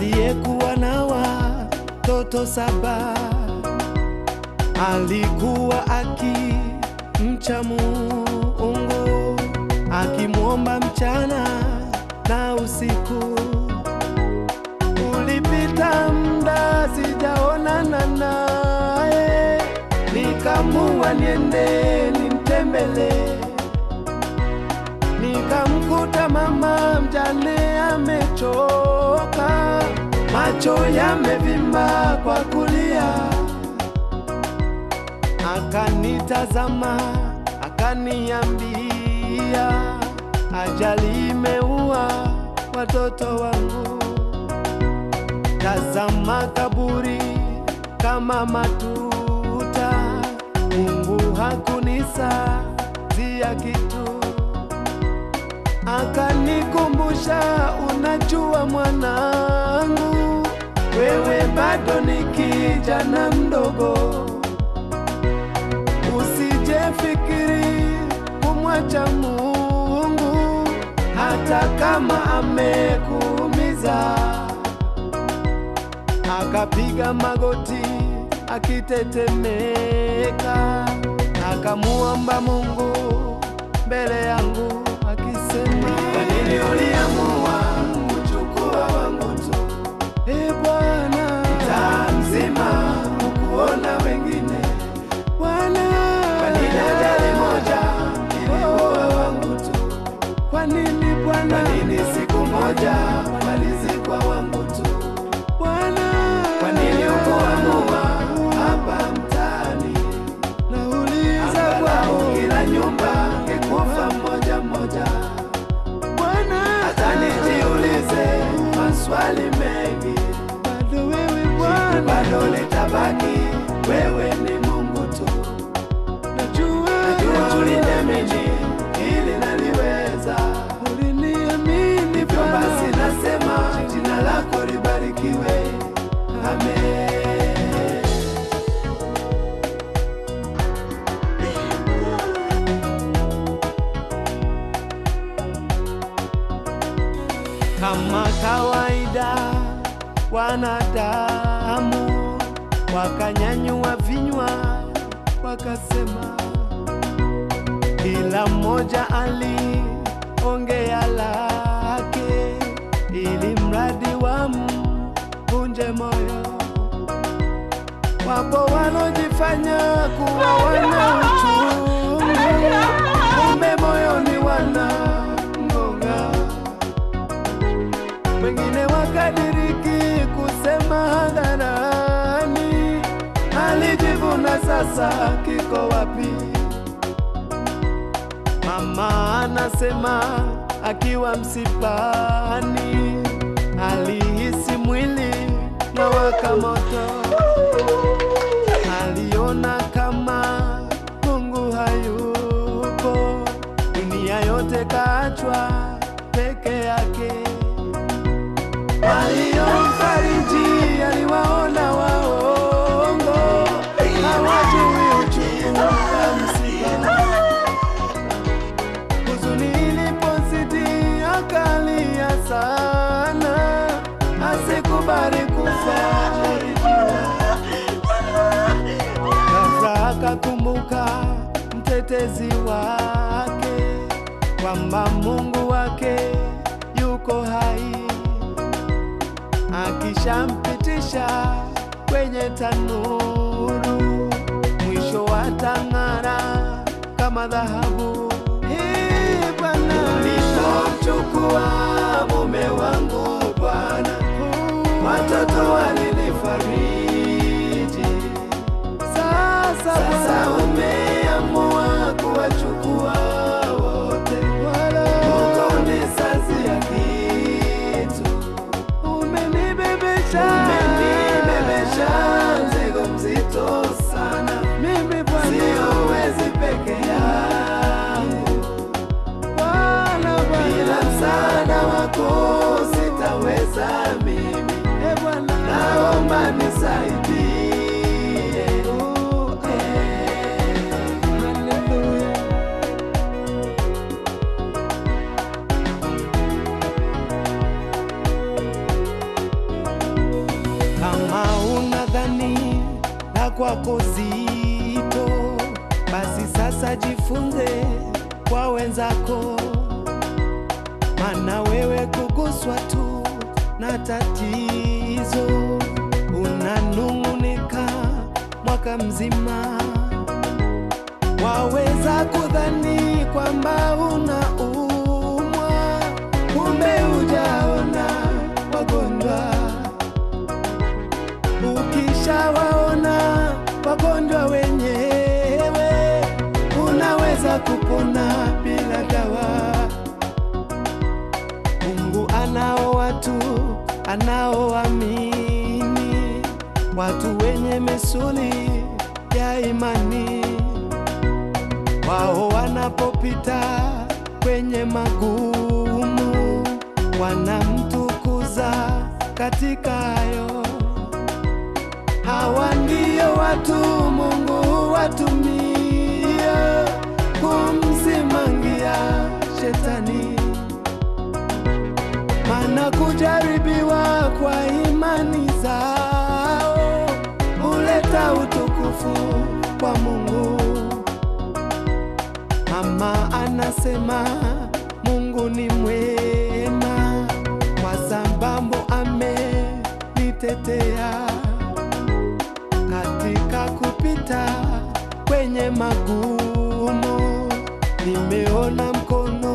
aliyekuwa na watoto 7, alikuwa akimcha Mungu, akimwomba mchana na usiku. Ulipita muda sijaonana naye, nikamua niende nimtembele. Nikamkuta mama mjane amechoka, macho yamevimba kwa kulia. Akanitazama akaniambia, ajali imeua watoto wangu. Tazama kaburi kama matuta, Mungu hakunisaidia kitu. Akanikumbusha, unajua mwanangu, wewe bado ni kijana mdogo, usijefikiri kumwacha Mungu hata kama amekuumiza. Akapiga magoti akitetemeka, akamuomba Mungu mbele yangu akisema, kwa nini uliamua kuchukua wangu tu? Bwana, mtaa mzima ukuona wengine. Bwana, kwa nini ajali moja iliua wangu tu? Kwa nini Bwana? Kwa nini siku moja walizikwa wangu tu? Bwana, kwa nini ukuamua hapa mtaani? Nauliza kwako, kila nyumba ingekufa mmoja mmoja. Bwana, hata nijiulize maswali mengi, bado wewe Bwana, bado litabaki wewe ni Mungu tu. Najua uliniamini ili naliweza, uliniamini basi nasema jina lako libarikiwe. Amen. Kama kawaida wanadamu wakanyanyua vinywa wakasema, kila mmoja aliongea lake, ili mradi wamvunje moyo. Wapo walojifanya kuwa wana uchungu, kumbe moyoni wana ngonga. Wengine wakadiriki kusema hadharani, alijivuna sasa kiko wapi? Mama anasema akiwa msipani, alihisi mwili na waka moto. Aliona kama Mungu hayupo, dunia yote kaachwa peke yake. Waliomfariji aliwaona waongo, hawajui uchungu wa msiba. Huzuni ilipozidi akalia sana, asikubali kufa. Ghafla akakumbuka mtetezi wake, kwamba Mungu wake yuko hai, akishampitisha kwenye tanuru, mwisho watang'ara kama dhahabu. Bwana, ulipomchukua mume wangu Bwana, watoto walinifariji. Sasa umeamua kuwachukua wote, ukonisazia kitu. Umenibebesha mzigo mzito sana, mimi Bwana siwezi peke yangu. Bwana, bila msaada wako sitaweza mimi. Bwana, naomba nisaidie. lako zito, basi sasa jifunze kwa wenzako, maana wewe kuguswa tu na tatizo unanung'unika mwaka mzima. Waweza kudhani kwamba unaumwa, kumbe hujaona wagonjwa. Ukishawaona wagonjwa wenyewe, unaweza kupona bila dawa. Mungu anao watu anaoamini, watu wenye misuli ya imani. Wao wanapopita kwenye magumu, wanamtukuza katika hayo. Hawa ndio watu Mungu watumia kumsimangia shetani, maana kujaribiwa kwa imani zao huleta utukufu kwa Mungu. Mama anasema Mungu ni mwema, kwa sababu amenitetea katika kupita kwenye magumu. Nimeona mkono